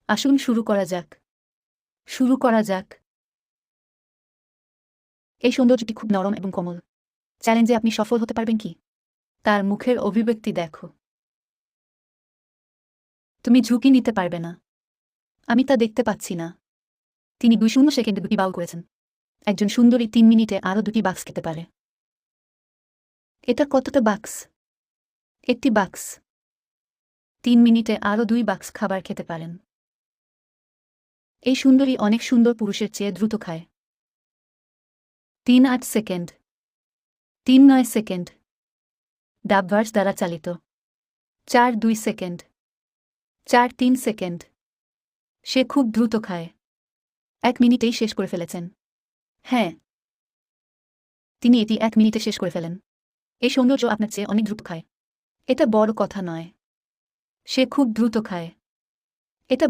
আসুন শুরু করা যাক। শুরু করা যাক। এই সৌন্দর্যটি খুব নরম এবং কোমল। চ্যালেঞ্জে আপনি সফল হতে পারবেন কি? তার মুখের অভিব্যক্তি দেখো। তুমি ঝুঁকি নিতে পারবে না। আমি তা দেখতে পাচ্ছি না। তিনি 2 সেকেন্ডে 2টি বাউল করেছেন। একজন সুন্দরী 3 মিনিটে আরও 2টি বাক্স খেতে পারে। এটা কতটা বাক্স? একটি বাক্স। 3 মিনিটে আরও 2 বাক্স খাবার খেতে পারেন। এই সুন্দরী অনেক সুন্দর পুরুষের চেয়ে দ্রুত খায়। 3-8 সেকেন্ড। 3-9 সেকেন্ড। ডাবভার্স দ্বারা চালিত। 4-2 সেকেন্ড। 4-3 সেকেন্ড। সে খুব দ্রুত খায়। 1 মিনিটেই শেষ করে ফেলেছেন। হ্যাঁ। তিনি এটি 1 মিনিটে শেষ করে ফেলেন। এই সৌন্দর্য আপনার চেয়ে অনেক দ্রুত খায়। এটা বড় কথা নয়। সে খুব দ্রুত খায়। এটা